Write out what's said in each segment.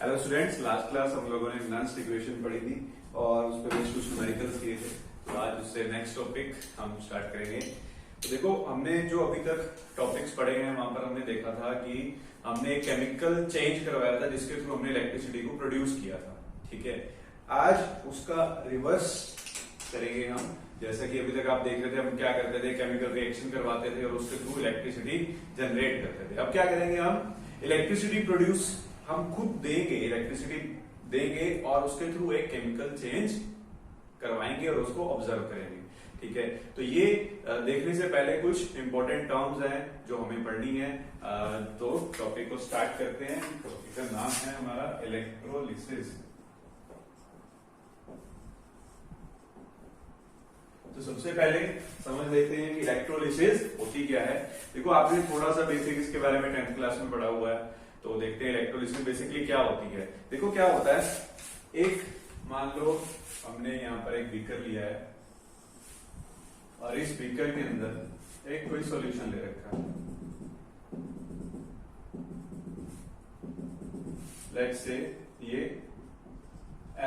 Hello students, last class हम लोगों ने एडवांस्ड इक्वेशन पढ़ी थी और उस पर कुछ न्यूमेरिकल्स किए थे। तो आज उससे नेक्स्ट टॉपिक हम स्टार्ट करेंगे। तो देखो, हमने जो अभी तक टॉपिक्स पढ़े हैं वहां पर हमने देखा था कि हमने एक केमिकल चेंज करवाया था जिसके थ्रू हमने इलेक्ट्रिसिटी को प्रोड्यूस किया था। ठीक है, आज उसका रिवर्स करेंगे हम। जैसा कि अभी तक आप देख रहे थे, हम क्या करते थे, केमिकल रिएक्शन करवाते थे और उसके थ्रू इलेक्ट्रिसिटी जनरेट करते थे। अब क्या करेंगे, हम इलेक्ट्रिसिटी प्रोड्यूस हम खुद देंगे, इलेक्ट्रिसिटी देंगे और उसके थ्रू एक केमिकल चेंज करवाएंगे और उसको ऑब्जर्व करेंगे। ठीक है, तो ये देखने से पहले कुछ इंपॉर्टेंट टर्म्स हैं जो हमें पढ़नी है। तो टॉपिक को स्टार्ट करते हैं। टॉपिक का नाम है हमारा इलेक्ट्रोलिसिस। तो सबसे पहले समझ लेते हैं कि इलेक्ट्रोलिसिस होती क्या है। देखो, आपने थोड़ा सा बेसिक इसके बारे में 10th क्लास में पढ़ा हुआ है, तो देखते हैं इलेक्ट्रोलिसिस बेसिकली क्या होती है। देखो क्या होता है, एक मान लो हमने यहां पर एक बीकर लिया है और इस बीकर के अंदर एक कोई सॉल्यूशन ले रखा है। लेट्स से ये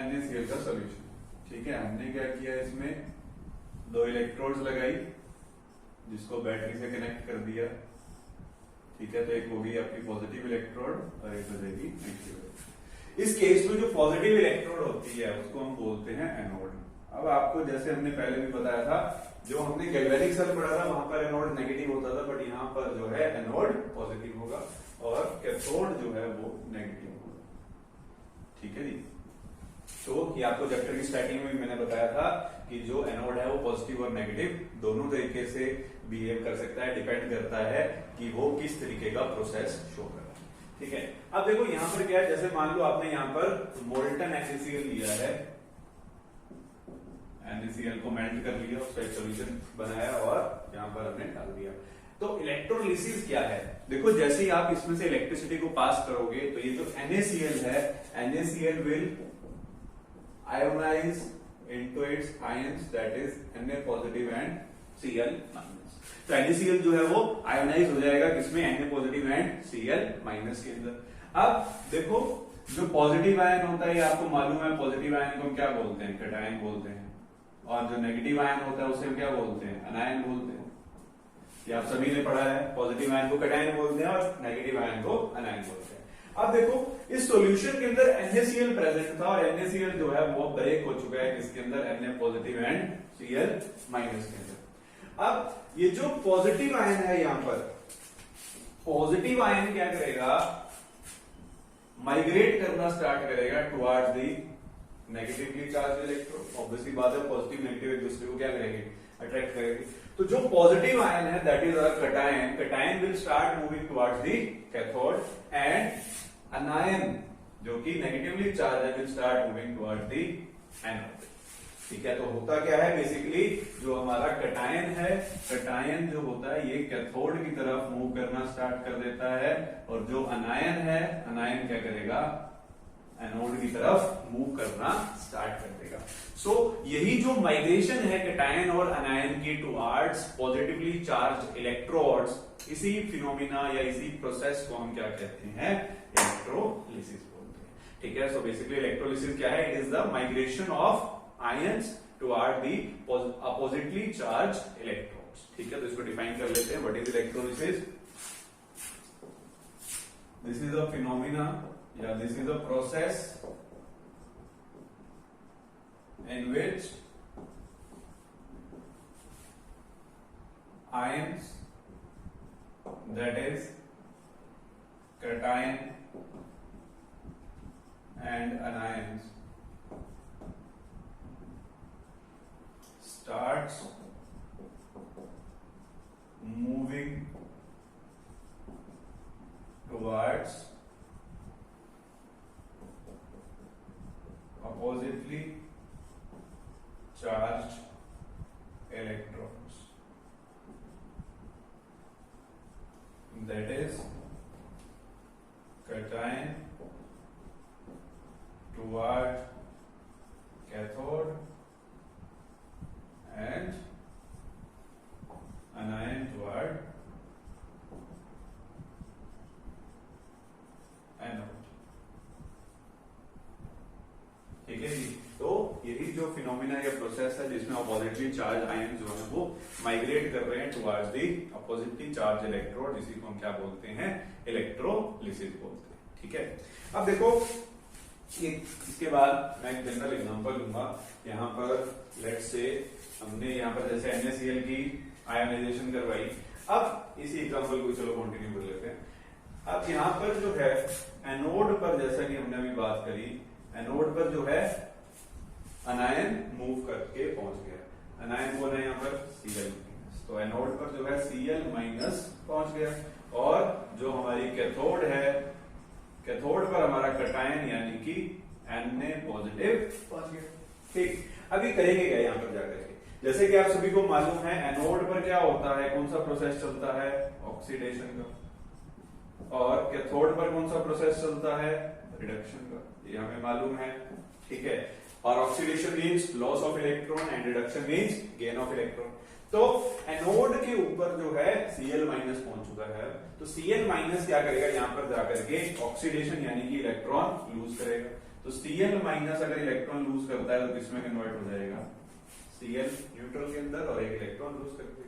NaCl का सॉल्यूशन। ठीक है, हमने क्या किया, इसमें 2 इलेक्ट्रोड्स लगाई जिसको बैटरी से कनेक्ट कर दिया। ठीक है, तो एक होगी आपकी पॉजिटिव इलेक्ट्रोड और एक हो जाएगी नेगेटिव। इस केस में जो पॉजिटिव इलेक्ट्रोड होती है उसको हम बोलते हैं एनोड। अब आपको जैसे हमने पहले भी बताया था, जो हमने गैल्वेनिक सेल पढ़ा था वहां पर एनोड नेगेटिव होता था, बट यहाँ पर जो है एनोड पॉजिटिव होगा और कैथोड जो है वो नेगेटिव होगा। ठीक है जी, तो ये आपको चैप्टर की स्टार्टिंग में भी मैंने बताया था कि जो एनोड है वो पॉजिटिव और नेगेटिव दोनों तरीके से बिहेव कर सकता है, डिपेंड करता है कि वो किस तरीके का प्रोसेस शो कर रहा है। ठीक है, अब देखो यहां पर क्या है, जैसे मान लो आपने यहां पर मोल्टन NaCl लिया है, NaCl को मेल्ट कर लिया, उसका एक सॉल्यूशन बनाया और यहां पर हमने डाल दिया। तो इलेक्ट्रोलिसिस क्या है, देखो जैसे ही आप इसमें से इलेक्ट्रिसिटी को पास करोगे तो ये जो NaCl है, NaCl will ionize into its ions, that is Na positive and Cl minus। तो NaCl जो है वो आयोनाइज हो जाएगा किसमें, Na positive and Cl minus के अंदर। अब देखो, जो पॉजिटिव आयन होता है, आपको मालूम है पॉजिटिव आयन को हम क्या बोलते हैं, कैटायन बोलते हैं, और जो नेगेटिव आयन होता है उसे हम क्या बोलते हैं, अनायन बोलते हैं। ये आप सभी ने पढ़ा है, पॉजिटिव आयन को कैटायन बोलते हैं और नेगेटिव आयन को अनायन बोलते हैं। अब देखो, इस सॉल्यूशन के अंदर NaCl प्रेजेंट था और NaCl जो है वो ब्रेक हो चुका है किसके अंदर, Na positive and Cl minus के अंदर। अब ये जो पॉजिटिव आयन है, यहां पर पॉजिटिव आयन क्या करेगा, माइग्रेट करना स्टार्ट करेगा towards the negatively charge electron. Obviously बात है, पॉजिटिव नेगेटिव एक दूसरे को क्या करेंगे, अट्रैक्ट करेंगे। तो जो पॉजिटिव आयन है that is a cation, cation will start moving towards the cathode and अनायन जो कि नेगेटिवली चार्ज है will start moving towards the anode. ठीक है, तो होता क्या है, बेसिकली जो हमारा कैटायन है, कैटायन जो होता है ये कैथोड की तरफ मूव करना स्टार्ट कर देता है और जो अनायन है, अनायन क्या करेगा, एनोड की तरफ मूव करना स्टार्ट कर देगा। सो यही जो माइग्रेशन है कैटायन और अनायन की टुवर्ड्स पॉजिटिवली चार्ज इलेक्ट्रोड्स, इसी फिनोमिना या इसी प्रोसेस को हम क्या कहते हैं, इलेक्ट्रोलिसिस बोलते हैं। ठीक है, सो बेसिकली इलेक्ट्रोलिसिस क्या है, it is the migration of ions toward the oppositely charge electrodes. ठीक है, तो इसको डिफाइन कर लेते हैं, what is electrolysis. This is a phenomena या this is a process in which ions, that is cation and anions, starts moving towards oppositely charged electrons, that is cation toward cathode and anion toward anode. Positively charge ion जो है वो migrate कर रहे हैं towards the oppositely charge electrode, जिसी को हम क्या बोलते हैं, इलेक्ट्रोलिसिस बोलते हैं। ठीक है, अब देखो इसके बाद मैं एक जनरल एग्जांपल लूंगा। यहाँ पर लेट्स से हमने यहाँ पर जैसे NaCl की आयोनाइजेशन करवाई, अब इसी एग्जांपल को चलो कंटिन्यू कर लेते हैं। अब यहाँ पर जो है एनोड पर, जैसा कि हमने अभी बात करी, एनोड पर जो है अनायन मूव करके पहुंच गया। अनायन कौन है यहाँ पर, Cl-, तो एनोड पर जो है Cl- पहुंच गया, और जो हमारी कैथोड है, कैथोड पर हमारा कटायन यानी कि Na पॉजिटिव पहुंच गया। ठीक, अभी करेंगे क्या यहाँ पर जाकर के, जैसे कि आप सभी को मालूम है एनोड पर क्या होता है, कौन सा प्रोसेस चलता है, ऑक्सीडेशन का, और कैथोड पर कौन सा प्रोसेस चलता है, रिडक्शन का, ये हमें मालूम है। ठीक है, और oxidation means loss of electron and reduction means gain of electron. तो एनोड के ऊपर जो है Cl- पहुंच चुका है, तो Cl- क्या करेगा, यहाँ पर जाकर के ऑक्सीडेशन यानी कि इलेक्ट्रॉन लूज करेगा। तो Cl- अगर इलेक्ट्रॉन लूज करता है तो किसमें कन्वर्ट हो जाएगा, Cl न्यूट्रल के अंदर, और एक इलेक्ट्रॉन लूज कर देगा।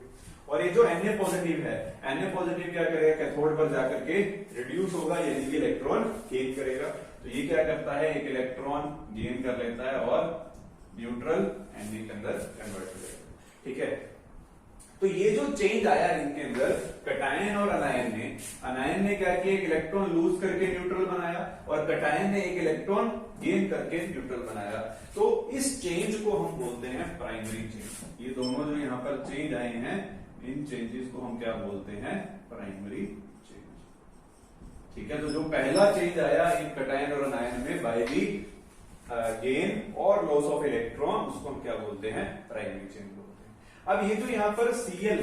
और ये जो Na पॉजिटिव है, Na पॉजिटिव क्या करेगा, कैथोड पर जाकर के रिड्यूस होगा यानी कि इलेक्ट्रॉन गेन करेगा। तो ये क्या करता है, एक इलेक्ट्रॉन गेन कर लेता है और न्यूट्रल Na के अंदर कन्वर्ट हो जाएगा। ठीक है, तो ये जो चेंज आया इनके अंदर, कटायन और अनायन ने क्या किया, एक इलेक्ट्रॉन लूज करके न्यूट्रल बनाया, और कटायन ने एक इलेक्ट्रॉन गेन करके न्यूट्रल बनाया। तो इस चेंज को हम बोलते हैं प्राइमरी चेंज। ये दोनों जो यहाँ पर चेंज आए हैं, इन चेंजेस को हम क्या बोलते हैं, प्राइमरी चेंज। ठीक है, तो जो पहला चेंज आया इन कटायन और अनायन में बाय दी गेन और लॉस ऑफ इलेक्ट्रॉन, उसको हम क्या बोलते हैं, प्राइमरी चेंज बोलते हैं। अब ये जो यहाँ पर Cl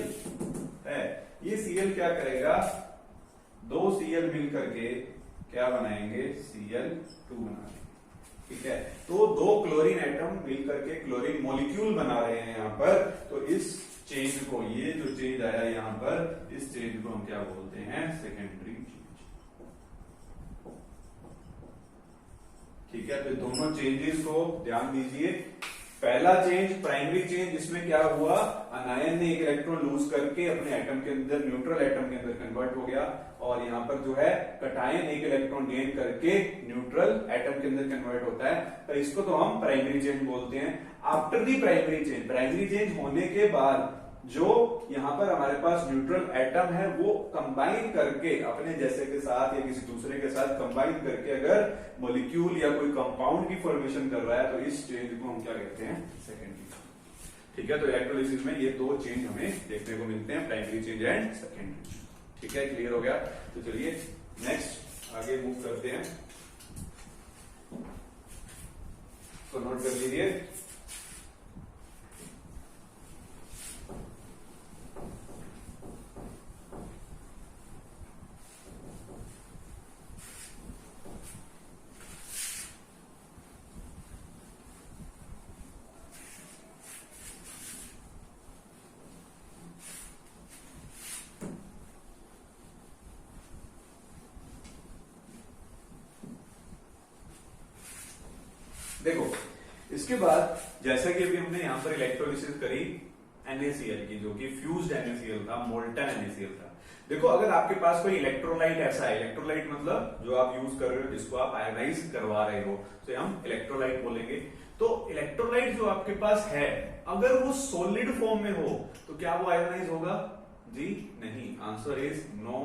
है, ये Cl क्या करेगा, दो Cl मिल करके क्या बनाएंगे, Cl2 बनाएंगे। ठीक है, तो दो क्लोरीन एटम मिल करके क्लोरीन मॉलिक्यूल बना रहे हैं यहाँ पर। तो इस चेंज को, ये जो चेंज आया यहाँ पर, इस चेंज को हम क्या बोलते हैं, सेकेंडरी चेंज। ठीक है, तो दोनों चेंजेस को ध्यान दीजिए। पहला चेंज प्राइमरी चेंज, जिसमें क्या हुआ, अनायन ने एक इलेक्ट्रॉन लूज करके अपने एटम के अंदर, न्यूट्रल एटम के अंदर कन्वर्ट हो गया, और यहाँ पर जो है कटायन एक इलेक्ट्रॉन गेन करके न्यूट्रल एटम के अंदर कन्वर्ट होता है। तो इसको तो हम प्राइमरी चेंज बोलते हैं। आफ्टर दी प्राइमरी चेंज होने के बाद जो यहाँ पर हमारे पास न्यूट्रल एटम है, वो कंबाइन करके अपने जैसे के साथ या किसी दूसरे के साथ कंबाइन करके अगर मॉलिक्यूल या कोई कंपाउंड की फॉर्मेशन कर रहा है, तो इस चेंज को हम क्या कहते हैं, सेकेंडरी। ठीक है, तो इलेक्ट्रोलिसिस में ये दो चेंज हमें देखने को मिलते हैं, प्राइमरी चेंज एंड सेकेंडरी। ठीक है, क्लियर हो गया। तो चलिए नेक्स्ट आगे मूव करते हैं, तो नोट कर लीजिए। देखो, इसके बाद जैसा कि अभी हमने यहां पर इलेक्ट्रोलिसिस करी NaCl की, जो कि फ्यूज्ड NaCl था, मोल्टन NaCl था। देखो, अगर आपके पास कोई इलेक्ट्रोलाइट ऐसा है, इलेक्ट्रोलाइट मतलब जो आप यूज कर रहे हो, जिसको आप आयोनाइज करवा रहे हो, तो हम इलेक्ट्रोलाइट बोलेंगे। तो इलेक्ट्रोलाइट जो आपके पास है, अगर वो सॉलिड फॉर्म में हो तो क्या वो आयोनाइज होगा, जी नहीं, आंसर इज नो।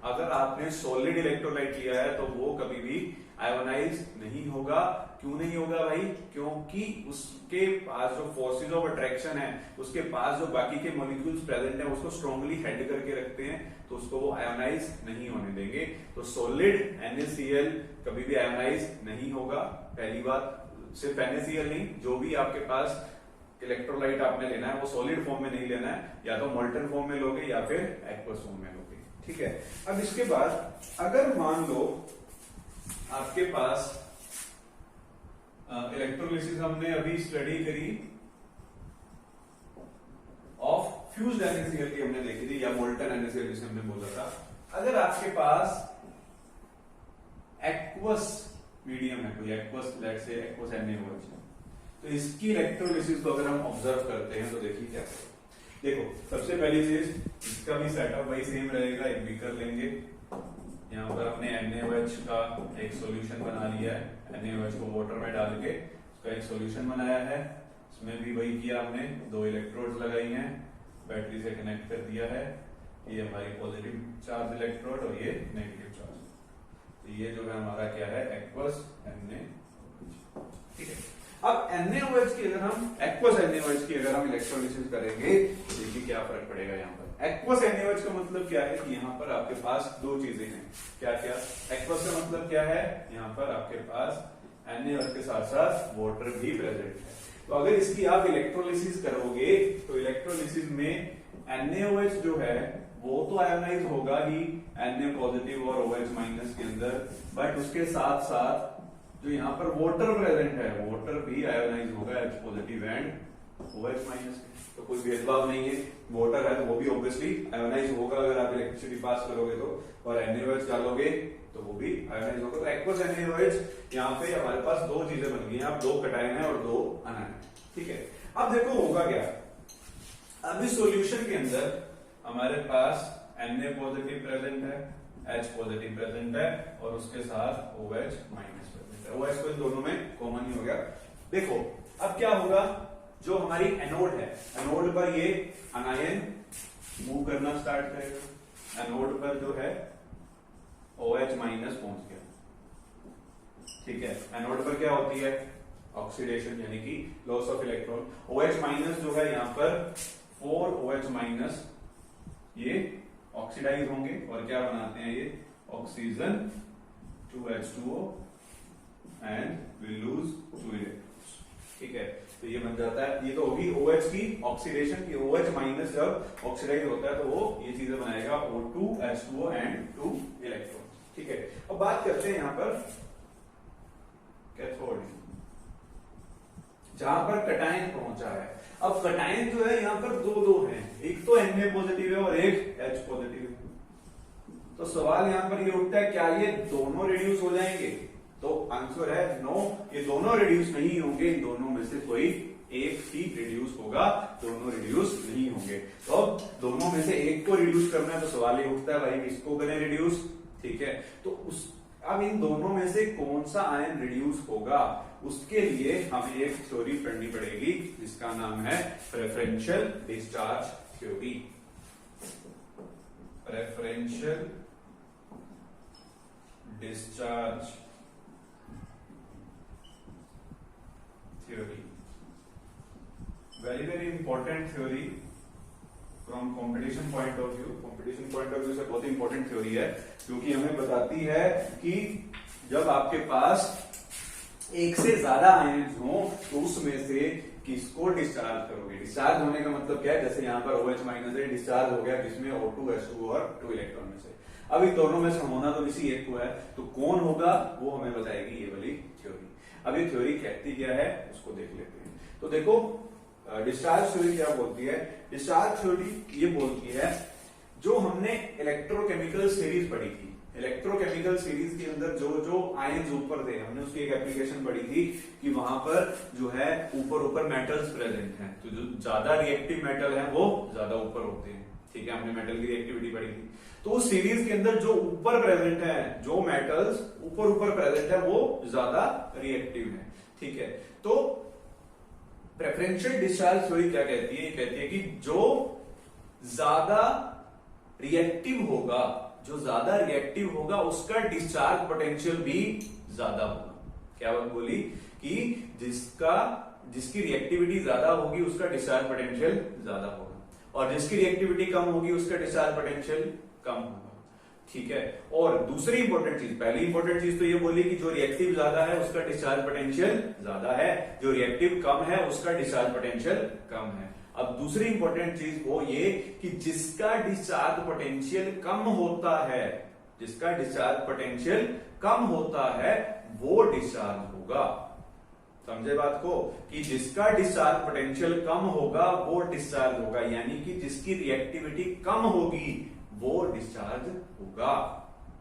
अगर आपने सॉलिड इलेक्ट्रोलाइट लिया है तो वो कभी भी आयोनाइज नहीं होगा। क्यों नहीं होगा भाई, क्योंकि उसके पास जो फोर्सेज ऑफ अट्रैक्शन है, उसके पास जो बाकी के मॉलिक्यूल्स प्रेजेंट है, उसको स्ट्रांगली हेड करके रखते हैं, तो उसको वो आयोनाइज नहीं होने देंगे। तो सॉलिड NaCl कभी भी आयोनाइज नहीं होगा। पहली बात, सिर्फ NaCl नहीं, जो भी आपके पास इलेक्ट्रोलाइट आपने लेना है वो सॉलिड फॉर्म में नहीं लेना है, या तो मोल्टन फॉर्म में लोगे या फिर एक्वस फॉर्म में लोगे। ठीक है, अब इसके बाद अगर मान लो आपके पास इलेक्ट्रोलिसिस हमने अभी स्टडी करी ऑफ फ्यूज्ड NaCl की हमने देखी थी, या मोल्टन NaCl जिसे हमने बोला था। अगर आपके पास एक्वस मीडियम है, कोई aqueous, let's say aqueous Na, तो इसकी इलेक्ट्रोलिसिस को अगर हम ऑब्जर्व करते हैं तो देखिए क्या करें। देखो सबसे पहली चीज, इसका भी सेटअप वही सेम रहेगा। एक बीकर लेंगे, यहाँ पर हमने NaOH का एक सॉल्यूशन बना लिया है। NaOH को वाटर में डाल के उसका एक सॉल्यूशन बनाया है। इसमें भी वही किया हमने, 2 इलेक्ट्रोड्स लगाई हैं, बैटरी से कनेक्ट कर दिया है। ये हमारी पॉजिटिव चार्ज इलेक्ट्रोड और ये नेगेटिव चार्ज। तो ये जो है हमारा क्या है, एक्वस NaOH। ठीक है, अब NaOH की अगर हम एक्वस NaOH की अगर हम इलेक्ट्रोलिसिस करेंगे तो देखिए क्या फर्क पड़ेगा। यहाँ पर एक्वस NaOH का मतलब क्या है कि यहाँ पर आपके पास 2 चीजें हैं। क्या क्या? एक्वस का मतलब क्या है, यहाँ पर आपके पास NaOH के साथ साथ वाटर भी प्रेजेंट है। तो अगर इसकी आप इलेक्ट्रोलिसिस करोगे तो इलेक्ट्रोलिसिस में NaOH जो है वो तो आयोनाइज होगा ही Na पॉजिटिव और OH माइनस के अंदर, बट उसके साथ साथ जो यहाँ पर वाटर प्रेजेंट है, वाटर भी आयोनाइज होगा H positive and OH minus. तो कोई भेदभाव नहीं है, वाटर है तो वो भी ऑब्वियसली आयोनाइज होगा अगर आप इलेक्ट्रिसिटी पास करोगे तो, और NaOH डालोगे तो वो भी आयोनाइज होगा। तो एक्वस NaOH यहाँ पे हमारे पास 2 चीजें बन गई हैं, अब 2 कटायन है और 2 अनायन। ठीक है, अब देखो होगा क्या। अब इस सॉल्यूशन के अंदर हमारे पास Na पॉजिटिव प्रेजेंट है, H पॉजिटिव प्रेजेंट है और उसके साथ OH माइनस प्रेजेंट है। OH को इन दोनों में कॉमन ही हो गया। देखो अब क्या होगा, जो हमारी एनोड है, एनोड पर ये अनायन मूव करना स्टार्ट करेगा। एनोड पर जो है OH माइनस पहुंच गया। ठीक है, एनोड पर क्या होती है, ऑक्सीडेशन यानी कि loss of electron. OH minus जो है यहाँ पर 4OH माइनस ये ऑक्सीडाइज होंगे और क्या बनाते हैं ये, oxygen 2H2O and will lose 2 electrons. ठीक है, तो ये बन जाता है, ये तो होगी OH की ऑक्सीडेशन की। OH माइनस जब ऑक्सीडाइज होता है तो वो ये चीजें बनाएगा O2 H2O एंड 2 इलेक्ट्रॉन। ठीक है, अब बात करते हैं यहाँ पर कैथोड, जहां पर कटायन पहुंचा है। अब कटायन जो है यहाँ पर 2 हैं, एक तो Na पॉजिटिव है और एक H पॉजिटिव है। तो सवाल यहाँ पर ये उठता है, क्या ये दोनों रिड्यूस हो जाएंगे? तो आंसर है नो, ये दोनों रिड्यूस नहीं होंगे। इन दोनों में से कोई एक ही रिड्यूस होगा, दोनों रिड्यूस नहीं होंगे। तो अब दोनों में से एक को रिड्यूस करना है तो सवाल ये उठता है भाई किसको करें रिड्यूस। ठीक है, तो अब इन दोनों में से कौन सा आयन रिड्यूस होगा, उसके लिए हमें एक थ्योरी पढ़नी पड़ेगी जिसका नाम है preferential discharge theory. Preferential discharge theory, very important theory from competition point of view. Competition point of view से बहुत इंपॉर्टेंट थ्योरी है, क्योंकि हमें बताती है कि जब आपके पास एक से ज्यादा आयन्स हो तो उसमें से किसको डिस्चार्ज करोगे। डिस्चार्ज होने का मतलब क्या है, जैसे यहाँ पर OH माइनस से डिस्चार्ज हो गया किसमें, O2 H2 और 2 इलेक्ट्रॉन में से। अब इन दोनों में से होना तो किसी एक को है, तो कौन होगा वो हमें बताएगी ये वाली थ्योरी। अब ये थ्योरी कहती क्या है उसको देख लेते हैं। तो देखो डिस्चार्ज थ्योरी क्या बोलती है, डिस्चार्ज थ्योरी ये बोलती है, जो हमने इलेक्ट्रोकेमिकल सीरीज पढ़ी थी, इलेक्ट्रोकेमिकल सीरीज के अंदर जो जो आयन्स ऊपर थे, हमने उसकी एक एप्लीकेशन पढ़ी थी कि वहां पर जो है ऊपर मेटल्स प्रेजेंट हैं, तो जो ज्यादा रिएक्टिव मेटल है वो ज्यादा ऊपर होते हैं। ठीक है, हमने मेटल की रिएक्टिविटी पढ़ी थी। तो उस सीरीज के अंदर जो ऊपर प्रेजेंट है, जो मेटल्स ऊपर प्रेजेंट है वो ज्यादा रिएक्टिव है। ठीक है, तो प्रेफरेंशियल डिस्चार्ज थ्योरी क्या कहती है, ये कहती है कि जो ज्यादा रिएक्टिव होगा, जो ज्यादा रिएक्टिव होगा उसका डिस्चार्ज पोटेंशियल भी ज्यादा होगा। क्या बात बोली कि जिसकी रिएक्टिविटी ज्यादा होगी उसका डिस्चार्ज पोटेंशियल ज्यादा होगा, और जिसकी रिएक्टिविटी कम होगी उसका डिस्चार्ज पोटेंशियल कम होगा। ठीक है, और दूसरी इंपॉर्टेंट चीज, पहली इंपॉर्टेंट चीज तो ये बोली कि जो रिएक्टिव ज्यादा है उसका डिस्चार्ज पोटेंशियल ज्यादा है, जो रिएक्टिव कम है उसका डिस्चार्ज पोटेंशियल कम है। अब दूसरी इंपॉर्टेंट चीज वो ये कि जिसका डिस्चार्ज पोटेंशियल कम होता है, जिसका डिस्चार्ज पोटेंशियल कम होता है वो डिस्चार्ज होगा। समझे बात को, कि जिसका डिस्चार्ज पोटेंशियल कम होगा वो डिस्चार्ज होगा, यानी कि जिसकी रिएक्टिविटी कम होगी वो डिस्चार्ज होगा।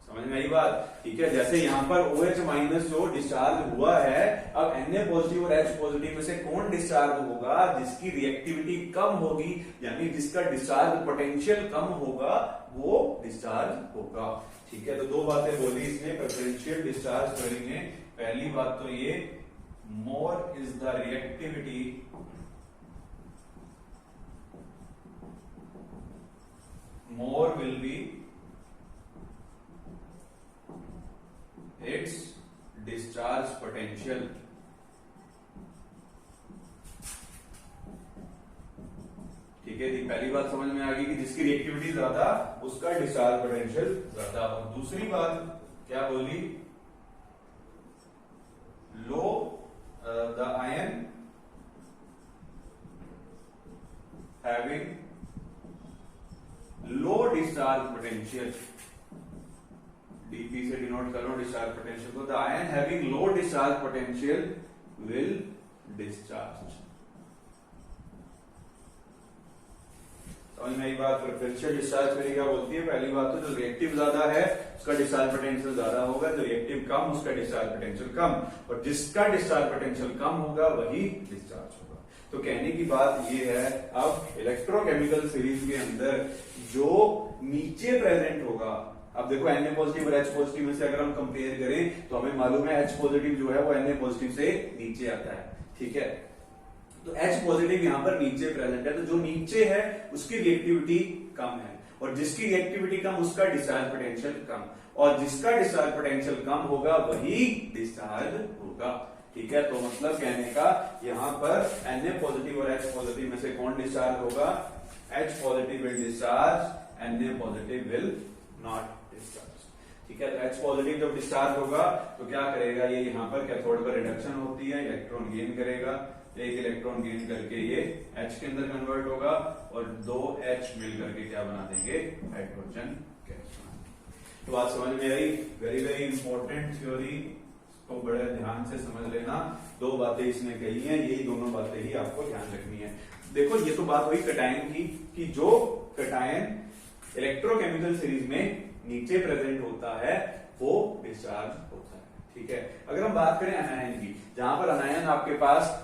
समझ में आई बात? ठीक है, जैसे यहाँ पर OH माइनस जो डिस्चार्ज हुआ है, अब Na पॉजिटिव और H पॉजिटिव में से कौन डिस्चार्ज होगा? जिसकी रिएक्टिविटी कम होगी, यानी जिसका डिस्चार्ज पोटेंशियल कम होगा, वो डिस्चार्ज होगा। ठीक है, तो दो बातें बोली इसने प्रेफरेंशियल डिस्चार्ज थ्योरी में। पहली बात तो ये, more is the reactivity more will be its discharge potential। ठीक है जी, पहली बात समझ में आ गई कि जिसकी रिएक्टिविटी ज्यादा उसका डिस्चार्ज पोटेंशियल ज्यादा। और दूसरी बात क्या बोली? Low the ion having low discharge potential, DP से डिनोट करो डिस्चार्ज पोटेंशियल को, the ion having low discharge potential will discharge. समझ में आई बात? प्रेफरेंशियल डिस्चार्ज थ्योरी क्या बोलती है? पहली बात तो जो रिएक्टिव ज्यादा है उसका डिस्चार्ज पोटेंशियल ज्यादा होगा, जो रिएक्टिव कम उसका डिस्चार्ज पोटेंशियल कम, और जिसका डिस्चार्ज पोटेंशियल कम होगा वही डिस्चार्ज होगा। तो कहने की बात ये है, अब इलेक्ट्रोकेमिकल सीरीज के अंदर जो नीचे प्रेजेंट होगा, अब देखो Na पॉजिटिव और H पॉजिटिव में से अगर हम कंपेयर करें तो हमें मालूम है H पॉजिटिव जो है वो Na पॉजिटिव से नीचे आता है। ठीक है, तो H पॉजिटिव यहां पर नीचे प्रेजेंट है, तो जो नीचे है उसकी रिएक्टिविटी कम है, और जिसकी रिएक्टिविटी कम उसका डिस्चार्ज पोटेंशियल कम, और जिसका डिस्चार्ज पोटेंशियल कम होगा वही डिस्चार्ज होगा। ठीक है, तो मतलब कहने का यहाँ पर Na पॉजिटिव और H पॉजिटिव में से कौन डिस्चार्ज होगा? H positive will discharge, Na positive will not discharge. ठीक है, तो H पॉजिटिव जब डिस्चार्ज होगा तो क्या करेगा? ये यहाँ पर कैथोड पर रिडक्शन होती है, इलेक्ट्रॉन गेन करेगा, एक इलेक्ट्रॉन गेन करके ये H के अंदर कन्वर्ट होगा, और दो H मिल करके क्या बना देंगे? Hydrogen gas. तो बात समझ में आई? वेरी वेरी इंपॉर्टेंट थ्योरी, तो बड़े ध्यान से समझ लेना। दो बातें इसने कही हैं, यही दोनों बातें ही आपको ध्यान रखनी है। देखो ये तो बात हुई कटायन की, कि जो कटायन इलेक्ट्रोकेमिकल सीरीज में नीचे प्रेजेंट होता है वो डिस्चार्ज होता है। ठीक है, अगर हम बात करें अनायन की, जहां पर अनायन आपके पास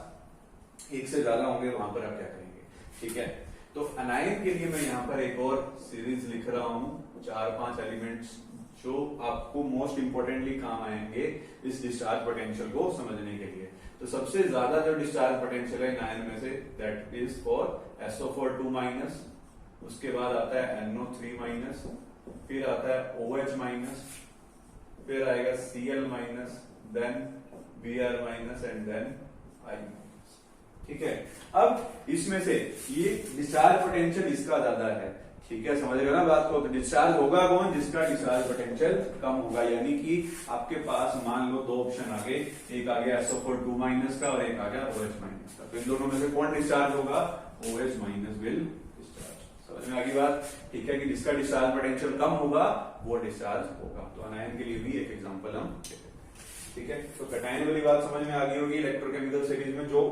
एक से ज्यादा होंगे वहां पर आप क्या करेंगे? ठीक है, तो अनायन के लिए मैं यहाँ पर एक और सीरीज लिख रहा हूं, 4-5 एलिमेंट्स जो आपको मोस्ट इंपोर्टेंटली काम आएंगे इस डिस्चार्ज पोटेंशियल को समझने के लिए। तो सबसे ज्यादा जो डिस्चार्ज पोटेंशियल है नाइन में से, दैट इज फॉर SO4 2-, उसके बाद आता है NO3-, फिर आता है OH-, फिर आएगा Cl-, then Br- and then I-। ठीक है, अब इसमें से ये डिस्चार्ज पोटेंशियल इसका ज्यादा है। ठीक है, समझ रहे हो ना बात को? तो डिस्चार्ज होगा कौन? जिसका डिस्चार्ज पोटेंशियल कम होगा, यानी कि आपके पास मान लो दो ऑप्शन आ गए, एक आ गया SO4 2- का और एक आ गया OH- का। तो इन दोनों में से कौन डिस्चार्ज होगा? OH- will discharge. समझ में आ गई बात? ठीक है, कि जिसका डिस्चार्ज पोटेंशियल कम होगा वो डिस्चार्ज होगा। तो अनायन के लिए भी एक एग्जाम्पल हम देते हैं। ठीक है, तो कटायन वाली बात समझ में आ गई होगी। इलेक्ट्रोकेमिकल सीरीज में जो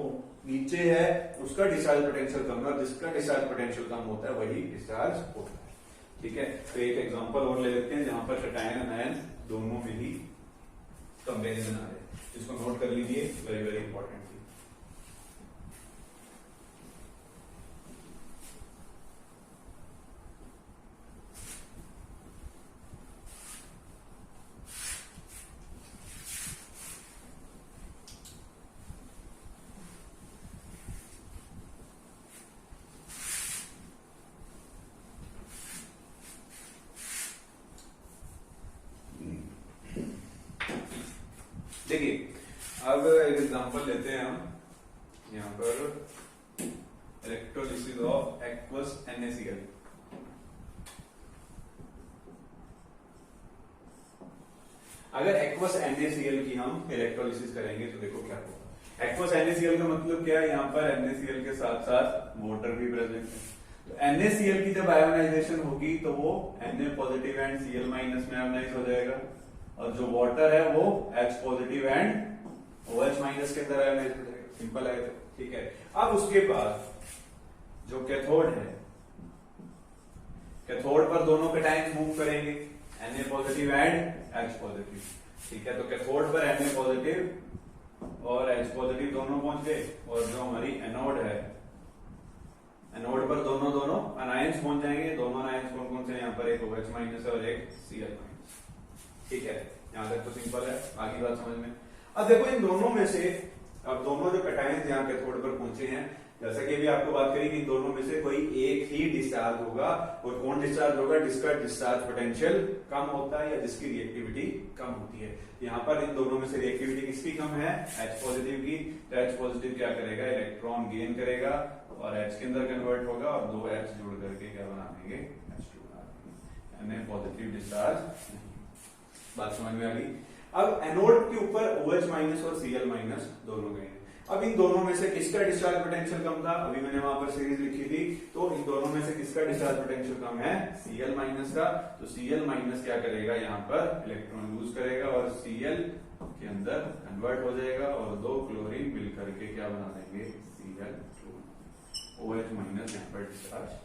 नीचे है उसका डिस्चार्ज पोटेंशियल कम है, और जिसका डिस्चार्ज पोटेंशियल कम होता है वही डिस्चार्ज होता है। ठीक है, तो एक एग्जांपल और ले लेते हैं जहां पर कटायन अनायन दोनों में ही कंपेरिजन आ रहे हैं, इसको नोट कर लीजिए, वेरी वेरी इंपॉर्टेंट। देखिए, अब एक एग्जांपल लेते हैं हम यहाँ पर, इलेक्ट्रोलिसिस ऑफ एक्वस NaCl। अगर एक्वस NaCl की हम इलेक्ट्रोलिसिस करेंगे तो देखो क्या होगा। एक्वस NaCl का मतलब क्या है? यहाँ पर NaCl के साथ साथ वाटर भी प्रेजेंट है। तो NaCl की जब आयोनाइजेशन होगी तो वो Na पॉजिटिव एंड Cl- में आयोनाइज हो जाएगा, और जो वाटर है वो H पॉजिटिव एंड OH- के अंदर आयोनाइज हो जाएगा। सिंपल है। ठीक है, अब उसके बाद जो कैथोड है, कैथोड पर दोनों कैटायंस मूव करेंगे, Na positive and H positive, ठीक है। तो कैथोड पर Na पॉजिटिव और H पॉजिटिव दोनों पहुंच गए, और जो हमारी एनोड है, एनोड पर दोनों अनायंस पहुंच जाएंगे। दोनों अनायंस कौन कौन से, यहाँ पर एक OH माइनस और एक Cl माइनस, ठीक है। यहाँ तक तो सिंपल है, आगे बात समझ में। अब देखो इन दोनों में से, अब दोनों जो कैटायंस यहाँ कैथोड पर पहुंचे हैं, जैसा कि अभी आपको बात करी कि इन दोनों में से कोई एक ही डिस्चार्ज होगा, और कौन डिस्चार्ज होगा, जिसका डिस्चार्ज पोटेंशियल कम होता है या जिसकी रिएक्टिविटी कम होती है। यहाँ पर इन दोनों में से रिएक्टिविटी किसकी कम है, H पॉजिटिव की। तो H पॉजिटिव क्या करेगा, इलेक्ट्रॉन गेन करेगा और H के अंदर कन्वर्ट होगा, और दो H जोड़ करके क्या बना देंगे, H2 बना देंगे, यानी पॉजिटिव डिस्चार्ज। बात समझ में आ गई। अब एनोड के ऊपर OH माइनस और Cl माइनस दोनों गए। अब इन दोनों में से किसका डिस्चार्ज पोटेंशियल कम था, अभी मैंने वहां पर सीरीज लिखी थी, तो इन दोनों में से किसका डिस्चार्ज पोटेंशियल कम है, Cl माइनस का। तो Cl माइनस क्या करेगा, यहाँ पर इलेक्ट्रॉन लूज करेगा और Cl के अंदर कन्वर्ट हो जाएगा, और दो क्लोरीन मिल करके क्या बना देंगे, Cl2, OH माइनस यहाँ पर डिस्चार्ज,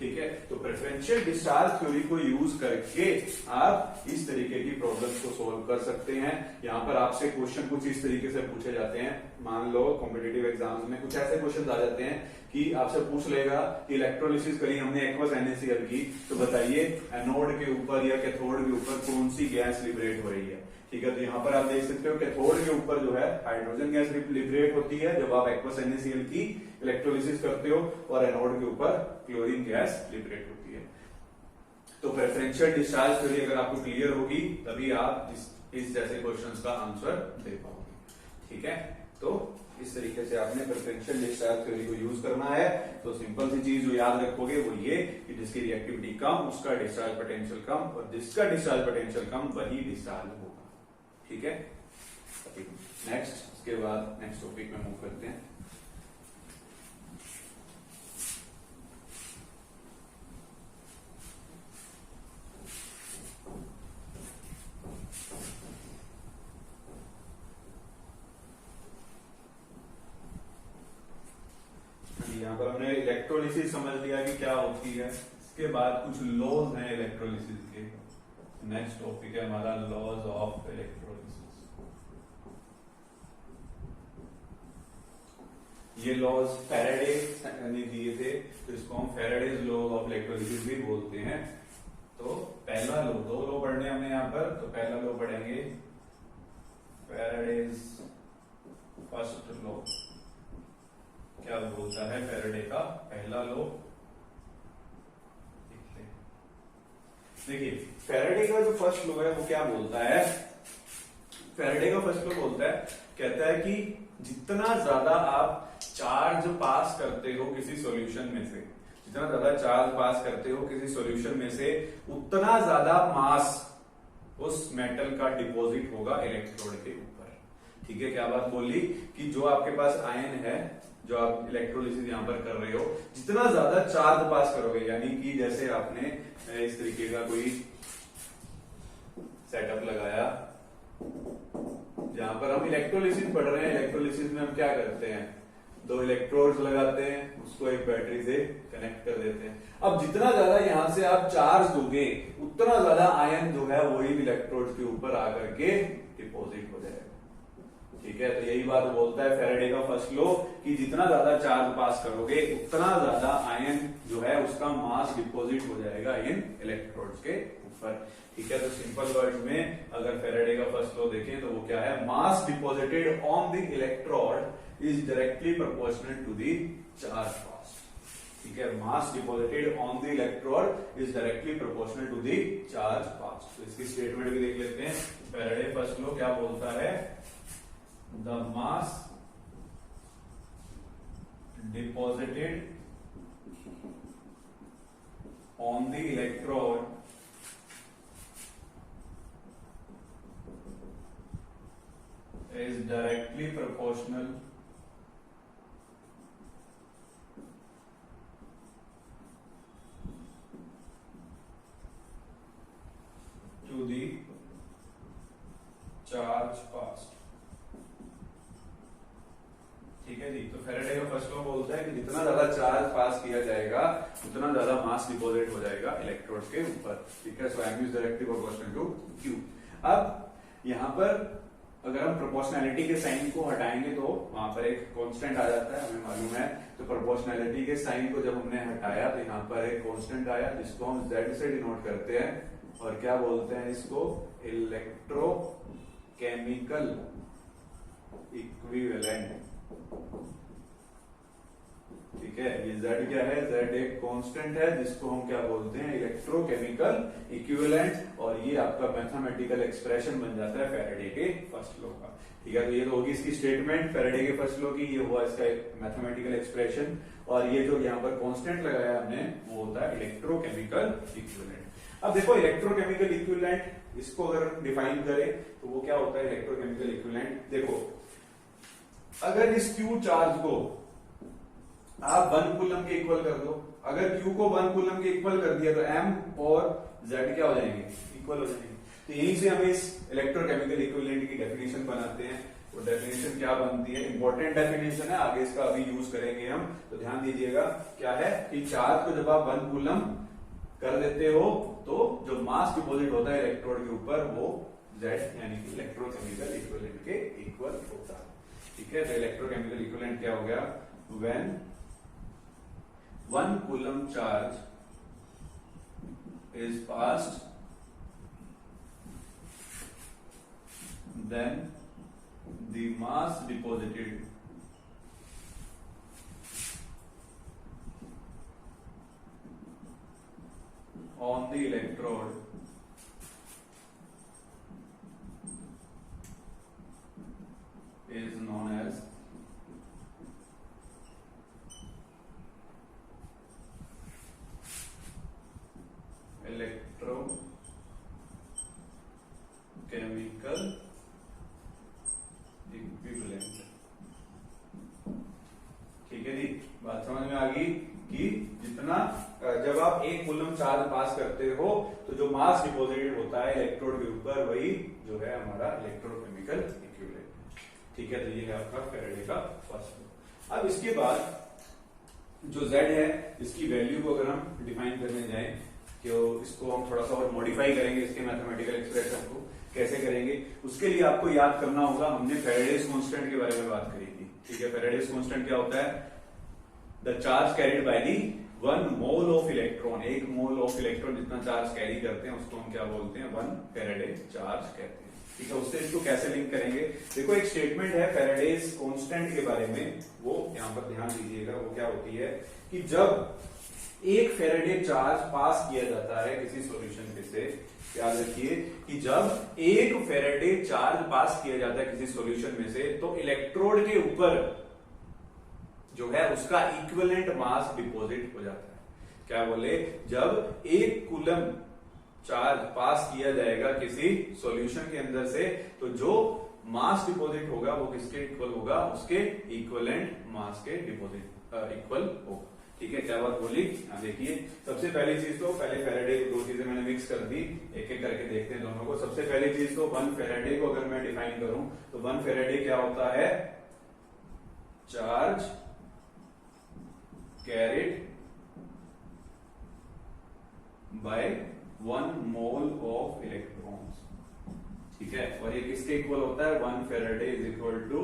ठीक है। तो प्रेफरेंशियल डिस्चार्ज थ्योरी को यूज करके आप इस तरीके की प्रॉब्लम्स को सॉल्व कर सकते हैं। यहाँ पर आपसे क्वेश्चन कुछ इस तरीके से पूछे जाते हैं, मान लो कॉम्पिटिटिव एग्जाम्स में कुछ ऐसे क्वेश्चन आ जाते हैं कि आपसे पूछ लेगा कि इलेक्ट्रोलिसिस करी हमने एक्वस NaCl की, तो बताइए एनोड के ऊपर या कैथोड के ऊपर कौन सी गैस लिबरेट हो रही है, ठीक है। तो यहाँ पर आप देख सकते हो कैथोड के ऊपर जो है हाइड्रोजन गैस लिबरेट होती है जब आप एक्वस NaCl की इलेक्ट्रोलिसिस करते हो, और एनोड के ऊपर क्लोरीन गैस लिबरेट होती है। तो प्रेफरेंशियल डिस्चार्ज थ्योरी अगर आपको क्लियर होगी तभी आप इस जैसे क्वेश्चंस का आंसर दे पाओगे, ठीक है। तो इस तरीके से आपने प्रेफरेंशियल डिस्चार्ज थ्योरी को यूज करना है। तो सिंपल सी चीज जो याद रखोगे वो ये कि जिसकी रिएक्टिविटी कम उसका डिस्चार्ज पोटेंशियल कम, और जिसका डिस्चार्ज पोटेंशियल कम वही डिस्चार्ज होगा, ठीक है। नेक्स्ट, इसके बाद नेक्स्ट टॉपिक में मूव करते हैं। यहाँ पर हमने इलेक्ट्रोलिसिस समझ लिया कि क्या होती है, इसके बाद कुछ लॉज हैं इलेक्ट्रोलिसिस के। नेक्स्ट टॉपिक है हमारा लॉज ऑफ इलेक्ट्रोलिसिस। ये लॉज फैराडे ने दिए थे, तो इसको हम फैराडेज लॉ ऑफ इलेक्ट्रोलिसिस भी बोलते हैं। तो पहला लॉ, दो लॉ पढ़ने हमने यहाँ पर, तो पहला लॉ पढ़ेंगे फैराडेज फर्स्ट लॉ। क्या बोलता है फैराडे का पहला लॉ, देखिए फैराडे का जो फर्स्ट लॉ है वो क्या बोलता है, फैराडे का फर्स्ट लॉ बोलता है, कहता है कि जितना ज्यादा आप चार्ज पास करते हो किसी सॉल्यूशन में से, जितना ज्यादा चार्ज पास करते हो किसी सॉल्यूशन में से, उतना ज्यादा मास उस मेटल का डिपॉजिट होगा इलेक्ट्रोड के ऊपर, ठीक है। क्या बात बोली कि जो आपके पास आयन है, जो आप इलेक्ट्रोलिसिस यहां पर कर रहे हो, जितना ज्यादा चार्ज पास करोगे, यानी कि जैसे आपने इस तरीके का कोई सेटअप लगाया जहां पर हम इलेक्ट्रोलिसिस पढ़ रहे हैं। इलेक्ट्रोलिसिस में हम क्या करते हैं, दो इलेक्ट्रोड्स लगाते हैं, उसको एक बैटरी से कनेक्ट कर देते हैं। अब जितना ज्यादा यहां से आप चार्ज दोगे उतना ज्यादा आयन जो है वही इलेक्ट्रोड के ऊपर आकर के डिपॉजिट हो जाएगा, ठीक है। तो यही बात बोलता है फैराडे का फर्स्ट लॉ कि जितना ज्यादा चार्ज पास करोगे उतना ज्यादा आयन जो है उसका मास डिपॉजिट हो जाएगा इन इलेक्ट्रोड्स के ऊपर, ठीक है। तो सिंपल वर्ड में अगर फैराडे का फर्स्ट लॉ देखें तो वो क्या है, mass deposited on the electrode is directly proportional to the charge pass, ठीक है। Mass deposited on the electrode is directly proportional to the charge pass. तो इसकी स्टेटमेंट भी देख लेते हैं। फैराडे फर्स्ट लॉ क्या बोलता है, the mass deposited on the electrode is directly proportional to the charge passed, ठीक है जी। तो फैराडे का फर्स्ट लॉ बोलता है कि जितना ज्यादा चार्ज पास किया जाएगा उतना ज्यादा मास मास डिपॉजिट हो जाएगा इलेक्ट्रोड के ऊपर, ठीक है। So M is directly proportional to Q. अब यहां पर अगर हम प्रोपोर्शनैलिटी के साइन को हटाएंगे तो वहां पर एक कांस्टेंट आ जाता है, हमें मालूम है। तो प्रोपोर्शनैलिटी के साइन को जब हमने हटाया तो यहाँ पर एक कांस्टेंट आया जिसको हम Z से डिनोट करते हैं और क्या बोलते हैं इसको, इलेक्ट्रोकेमिकल इक्विवेलेंट, ठीक है। ये Z क्या है, Z एक कांस्टेंट है जिसको हम क्या बोलते हैं, इलेक्ट्रोकेमिकल इक्विवेलेंट, और ये आपका मैथमेटिकल एक्सप्रेशन बन जाता है फैराडे के फर्स्ट लॉ का, ठीक है। तो ये तो होगी इसकी स्टेटमेंट फैराडे के फर्स्ट लॉ की, ये हुआ इसका मैथमेटिकल एक्सप्रेशन, और ये जो यहाँ पर कांस्टेंट लगाया हमने वो होता है इलेक्ट्रोकेमिकल इक्विवेलेंट। अब देखो इलेक्ट्रोकेमिकल इक्विवेलेंट इसको अगर डिफाइन करें तो वो क्या होता है इलेक्ट्रोकेमिकल इक्विवेलेंट। देखो अगर इस Q चार्ज को आप 1 कूलम के इक्वल कर दो, अगर Q को 1 कूलम के इक्वल कर दिया तो M और Z क्या हो जाएंगे, इक्वल हो जाएंगे। तो यहीं से हम इस इलेक्ट्रोकेमिकल इक्विवेलेंट की डेफिनेशन बनाते हैं। तो डेफिनेशन क्या बनती है, इंपॉर्टेंट डेफिनेशन है, आगे इसका अभी यूज करेंगे हम। तो ध्यान दीजिएगा क्या है कि चार्ज को जब आप 1 कूलम कर देते हो तो जो मास डिपॉजिट होता है इलेक्ट्रोड के ऊपर वो Z यानी कि इलेक्ट्रोकेमिकल इक्विवेलेंट के इक्वल होता है, ठीक है। तो इलेक्ट्रोकेमिकल इक्विवेलेंट क्या हो गया, when 1 coulomb charge is passed, then the mass deposited on the electrode is known as electrochemical equivalent, ठीक है जी। बात समझ में आ गई कि जितना जब आप 1 कूलम चार्ज पास करते हो तो जो मास डिपॉजिटेड होता है इलेक्ट्रोड के ऊपर वही जो है हमारा इलेक्ट्रोकेमिकल इक्विवेलेंट, ठीक है। तो ये है आपका फैराडे का फर्स्ट लॉ। अब इसके बाद जो Z है इसकी वैल्यू को अगर हम डिफाइन करने जाएं कि इसको हम थोड़ा सा और मॉडिफाई करेंगे, इसके मैथमेटिकल एक्सप्रेशन को कैसे करेंगे उसके लिए आपको याद करना होगा, हमने फैराडेज कांस्टेंट के बारे में बात करी थी, ठीक है। फैराडेज कांस्टेंट क्या होता है, the charge carried by the 1 mole of electron, 1 mole of electron जितना चार्ज कैरी करते हैं उसको हम क्या बोलते हैं, 1 फैराडे चार्ज कहते हैं, ठीक है। उससे इसको कैसे लिंक करेंगे, देखो एक स्टेटमेंट है फैराडेज कांस्टेंट के बारे में, वो यहां पर ध्यान दीजिएगा। वो क्या होती है कि जब एक फैराडे चार्ज पास किया जाता है किसी सॉल्यूशन में से, याद रखिए कि जब एक फैराडे चार्ज पास किया जाता है किसी सॉल्यूशन में से तो इलेक्ट्रोड के ऊपर जो है उसका इक्विवेलेंट मास डिपॉजिट हो जाता है। क्या बोले, जब 1 कूलम चार्ज पास किया जाएगा किसी सॉल्यूशन के अंदर से तो जो मास डिपॉजिट होगा वो किसके इक्वल होगा, उसके इक्विवेलेंट मास के डिपॉजिट इक्वल होगा, ठीक है। क्या बात बोली, देखिए सबसे पहली चीज तो पहले फैराडे, 2 चीजें मैंने मिक्स कर दी, एक एक करके देखते हैं दोनों को। सबसे पहली चीज तो 1 फैराडे को अगर मैं डिफाइन करूं तो 1 फैराडे क्या होता है, charge carried by 1 mole of electrons, ठीक है। और ये किसके इक्वल होता है, 1 Faraday is equal to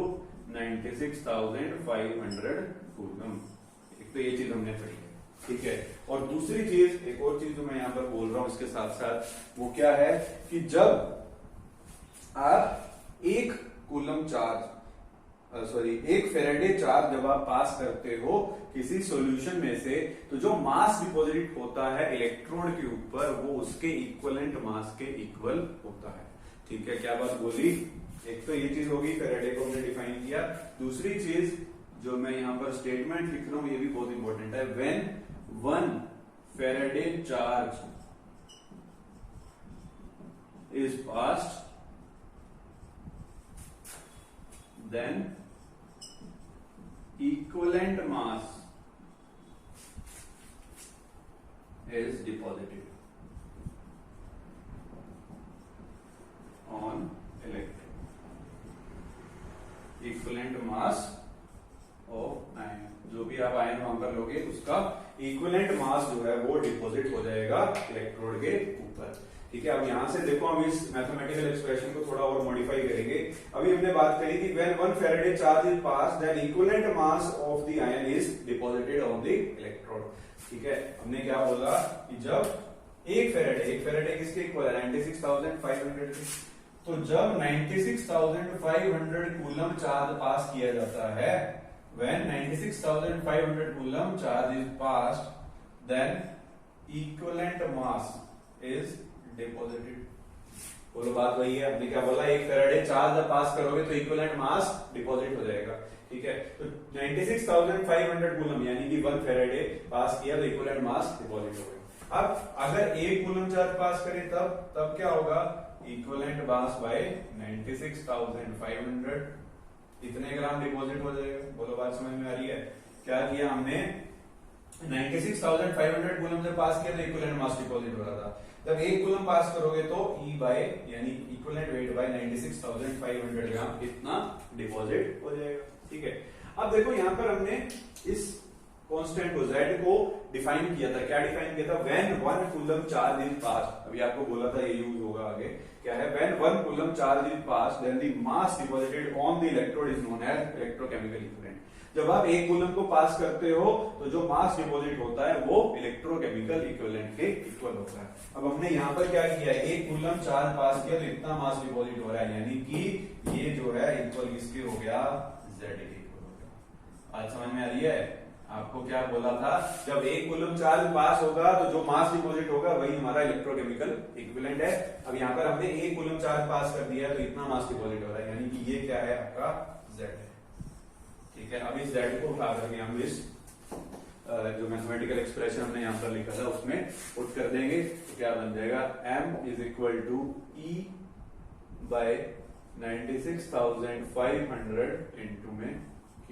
96,500 coulomb. तो ये चीज हमने पढ़ी, ठीक है। और दूसरी चीज, एक और चीज जो मैं यहां पर बोल रहा हूं इसके साथ साथ, वो क्या है कि जब आप 1 कूलम चार्ज एक फैराडे चार्ज जब आप पास करते हो किसी सॉल्यूशन में से तो जो मास डिपॉजिट होता है इलेक्ट्रोड के ऊपर वो उसके इक्विवेलेंट मास के इक्वल होता है, ठीक है। क्या बात बोली, एक तो ये चीज होगी, फैराडे को हमने डिफाइन किया। दूसरी चीज जो मैं यहां पर स्टेटमेंट लिख रहा हूं ये भी बहुत इंपॉर्टेंट है, when 1 Faraday charge is passed then equivalent mass is deposited on electron, equivalent mass of ion, जो भी आप आयन वहां पर लोगे उसका इक्विवेलेंट मास जो है वो डिपॉजिट हो जाएगा इलेक्ट्रोड के ऊपर। ठीक है, अब यहां से देखो हम इस मैथमेटिकल एक्सप्रेशन को थोड़ा और मॉडिफाई करेंगे। अभी हमने बात करी थी when 1 Faraday charge is pass then equivalent mass of the ion is deposited on the electrode. ठीक है, हमने क्या बोला कि जब एक फेराडे किसके इक्वल है 96,500 के, तो जब 96,500 कूलम चार्ज पास किया जाता है, when 96,500 coulomb charge is passed, then equivalent mass is deposited। बोलो बात वही है, हमने क्या बोला, एक फेराडे चार्ज जब पास करोगे तो इक्विवेलेंट मास डिपॉजिट हो जाएगा। ठीक है, तो 96,500 कूलम यानी कि 1 फेराडे पास किया तो इक्विवेलेंट मास डिपॉजिट हो गया। अब अगर 1 कूलम चार्ज पास करें तब क्या होगा, इक्विवेलेंट मास बाय 96,500 इतने ग्राम डिपॉजिट हो जाएगा। बोलो बात समझ में आ रही है? क्या किया हमने, 96,500 कूलम जब पास किया तो इक्विवेलेंट मास डिपॉजिट हो रहा था, जब 1 कूलम पास करोगे तो E बाय यानी इक्विवेलेंट वेट बाय 96,500 ग्राम इतना डिपॉजिट हो जाएगा। ठीक है, अब देखो यहां पर हमने इस कांस्टेंट को Z को डिफाइन किया था। क्या डिफाइन किया था, व्हेन 1 कूलम चार्ज इज पास। अभी आपको बोला था ये यूज होगा आगे, क्या है, when 1 coulomb charge is pass then the mass deposited on the electrode is known as electrochemical equivalent. जब आप 1 कूलम को पास करते हो तो जो मास डिपॉजिट होता है वो इलेक्ट्रोकेमिकल इक्विवेलेंट के इक्वल होता है। अब हमने यहाँ पर क्या किया, 1 कूलम चार्ज पास किया तो इतना मास डिपॉजिट हो रहा है, यानी कि ये जो है इक्वल किसके हो गया, Z के इक्वल हो गया। आज समझ में आ रही है? आपको क्या बोला था, जब 1 कूलम चार्ज पास होगा तो जो मास डिपॉजिट होगा वही हमारा इलेक्ट्रोकेमिकल इक्विवेलेंट है। अब यहाँ पर हमने 1 कूलम चार्ज पास कर दिया तो इतना मास डिपॉजिट हो रहा है, यानी कि ये क्या है, आपका Z है। ठीक है, अब इस Z को उठा करके हम इस जो मैथमेटिकल एक्सप्रेशन हमने यहाँ पर लिखा था उसमें पुट कर देंगे, तो क्या बन जाएगा, M is equal to E by 96,500 into में Q।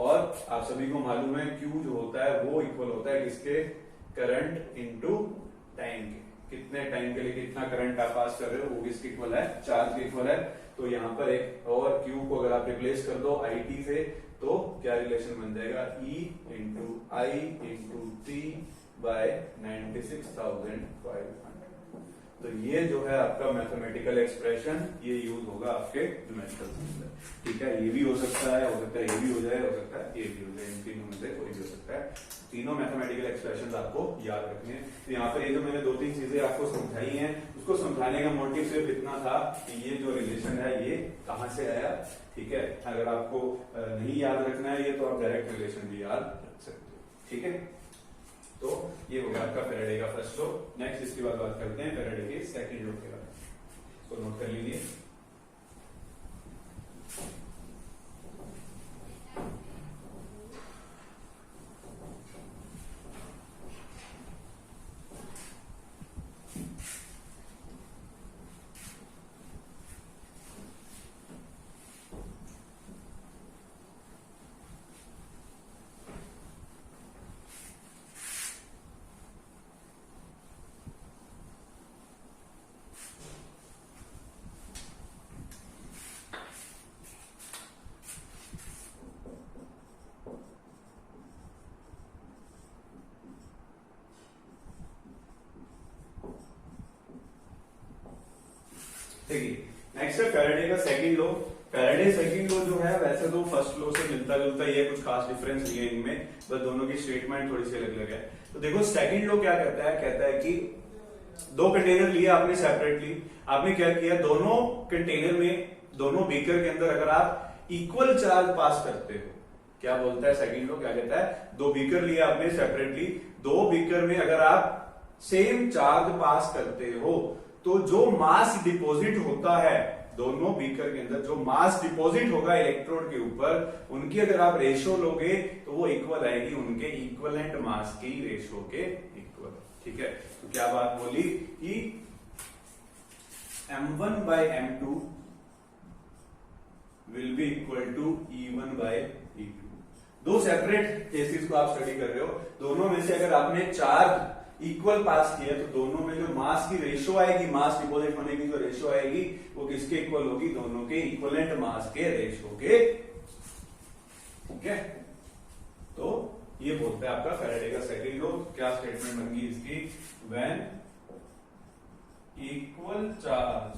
और आप सभी को मालूम है Q जो होता है वो इक्वल होता है किसके, करंट इंटू टाइम के। कितने टाइम के लिए कितना करंट आप पास कर रहे हो वो किसके इक्वल है, चार्ज के इक्वल है। तो यहाँ पर एक और Q को अगर आप रिप्लेस कर दो IT से तो क्या रिलेशन बन जाएगा, E इंटू आई इंटू टी बाय 96,500। तो ये जो है आपका मैथमेटिकल एक्सप्रेशन ये यूज होगा आपके न्यूमेरिकल में। ठीक है, ये भी हो सकता है ये भी हो जाए, हो सकता है ये भी हो जाए, इन तीनों में से कोई भी हो सकता है। तीनों मैथमेटिकल एक्सप्रेशन आपको याद रखने हैं। तो यहाँ पर ये जो मैंने 2-3 चीजें आपको समझाई हैं उसको समझाने का मोटिव सिर्फ इतना था कि ये जो रिलेशन है ये कहाँ से आया। ठीक है, अगर आपको नहीं याद रखना है ये तो आप डायरेक्ट रिलेशन भी याद रख सकते हो। ठीक है, तो ये हो गया आपका फैराडे का फर्स्ट लॉ। नेक्स्ट इसके बाद बात करते हैं फैराडे के सेकंड लॉ के बारे में, इसको नोट कर लीजिए। नेक्स्ट है फैराडे का second law. Faraday second law जो है वैसे तो फर्स्ट लॉ से मिलता जुलता ही है, कुछ खास डिफरेंस नहीं है इनमें, बस दोनों की स्टेटमेंट थोड़ी सी अलग अलग है। तो देखो सेकंड लॉ क्या कहता है, कहता है कि 2 कंटेनर लिए आपने सेपरेटली, आपने क्या किया, दोनों कंटेनर में दोनों बीकर के अंदर अगर आप इक्वल चार्ज पास करते हो, क्या बोलता है सेकंड लॉ, क्या कहता है, 2 बीकर लिए आपने सेपरेटली, 2 बीकर में अगर आप सेम चार्ज पास करते हो तो जो मास डिपॉजिट होता है दोनों बीकर के अंदर, जो मास डिपॉजिट होगा इलेक्ट्रोड के ऊपर, उनकी अगर आप रेशो लोगे तो वो इक्वल आएगी उनके इक्वलेंट मास की रेशो के इक्वल। ठीक है, तो क्या बात बोली कि M1 by M2 will be equal to E1 by E2। 2 separate cases को आप स्टडी कर रहे हो, दोनों में से अगर आपने चार्ज इक्वल पास किया तो दोनों में जो मास की रेशो आएगी, मास डिपॉजिट होने की जो रेशो आएगी वो किसके इक्वल होगी, दोनों के इक्वलेंट मास के रेशो के। ठीक है, तो ये बोलता है आपका फैराडे का सेकंड लॉ। क्या स्टेटमेंट बन गई इसकी? When equal charge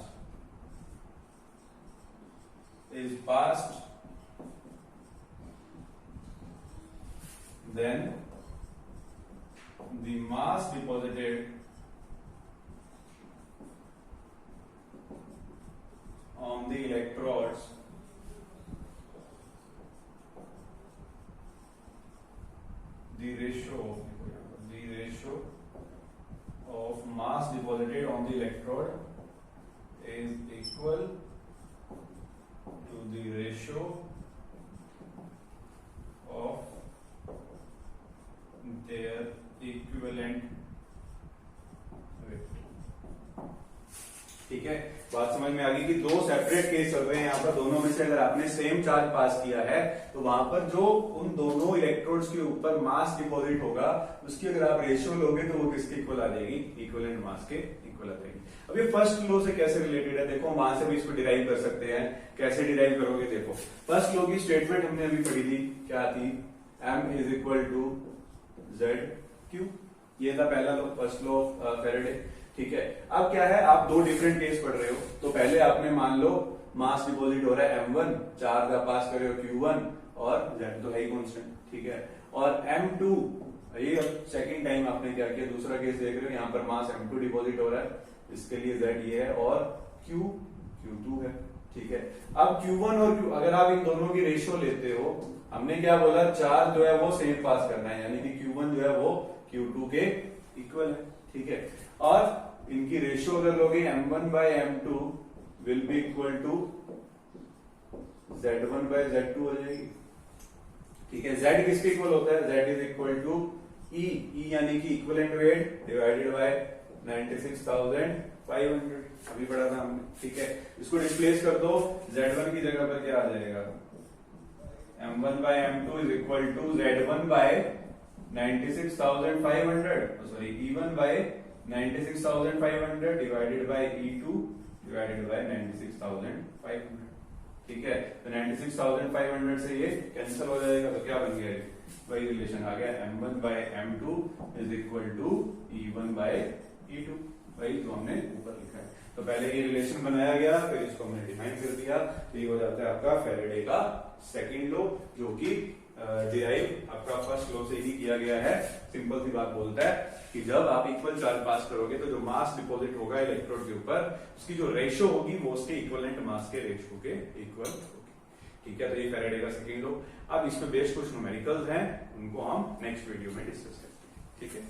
is passed then the mass deposited on the electrodes the ratio of mass deposited on the electrode is equal to the ratio of their equivalent weight। ठीक है, बात समझ में आ गई कि दो सेपरेट केस चल रहे हैं यहाँ पर। दोनों में से अगर आपने सेम चार्ज पास किया है तो वहां पर जो उन दोनों इलेक्ट्रोड्स के ऊपर मास डिपॉजिट होगा उसकी अगर आप रेशियो लोगे तो वो किसके इक्वल आ जाएगी? इक्विवेलेंट मास के इक्वल आ जाएगी। अब ये फर्स्ट लॉ से कैसे रिलेटेड है देखो, वहां से भी इसको डिराइव कर सकते हैं। कैसे डिराइव करोगे देखो, फर्स्ट लॉ की स्टेटमेंट हमने अभी पढ़ी थी, क्या थी? M is equal to ZQ, ये था पहला law, first law of Faraday. ठीक है, अब क्या है, आप दो डिफरेंट केस पढ़ रहे हो। तो पहले आपने मान लो मास डिपॉजिट हो रहा है M1, चार्ज आप पास कर रहे हो Q1 और Z तो है ही कांस्टेंट। ठीक है, और M2, ये सेकंड टाइम आपने क्या किया, दूसरा केस देख रहे हो, यहाँ पर मास M2 डिपॉजिट हो रहा है, इसके लिए Z ये है और Q2 है। ठीक है, अब Q1 और Q, अगर आप इन दोनों की रेशियो लेते हो, हमने क्या बोला, चार्ज जो है वो सेम पास करना है, यानी कि Q1 जो है वो Q2 के इक्वल है। ठीक है, और इनकी रेशियो अगर लोगे M1 by M2 will be equal to Z1 by Z2 हो जाएगी। ठीक है, Z किसके इक्वल होता है? Z is equal to E यानी कि इक्विवेलेंट वेट डिवाइडेड बाय 96,500, अभी पढ़ा था हमने। ठीक है, इसको डिस्प्लेस कर दो, Z1 की जगह पर क्या आ जाएगा? M1 by M2 is equal to Z1 by 96,500, sorry, E1 by 96,500 divided by E2 divided by 96,500। ठीक है, तो 96,500 से ये कैंसिल हो जाएगा, तो क्या बन गया? वही रिलेशन आ गया, M1 by M2 is equal to E1 by E2, वही जो हमने ऊपर लिखा है। तो पहले ये रिलेशन बनाया गया, फिर इसको हमने डिफाइन कर दिया, तो ये हो जाता है आपका फैराडे का सेकंड लॉ, जो कि डिराइव आपका फर्स्ट लॉ से ही किया गया है। सिंपल सी बात बोलता है कि जब आप इक्वल चार्ज पास करोगे तो जो मास डिपॉजिट होगा इलेक्ट्रोड के ऊपर, उसकी जो रेशियो होगी वो उसके इक्विवेलेंट मास के रेशियो के इक्वल होगी। ठीक है, तो ये फैराडे का सेकंड लॉ। अब इसमें बेस्ड कुछ न्यूमेरिकल्स हैं, उनको हम नेक्स्ट वीडियो में डिस्कस करेंगे। ठीक है।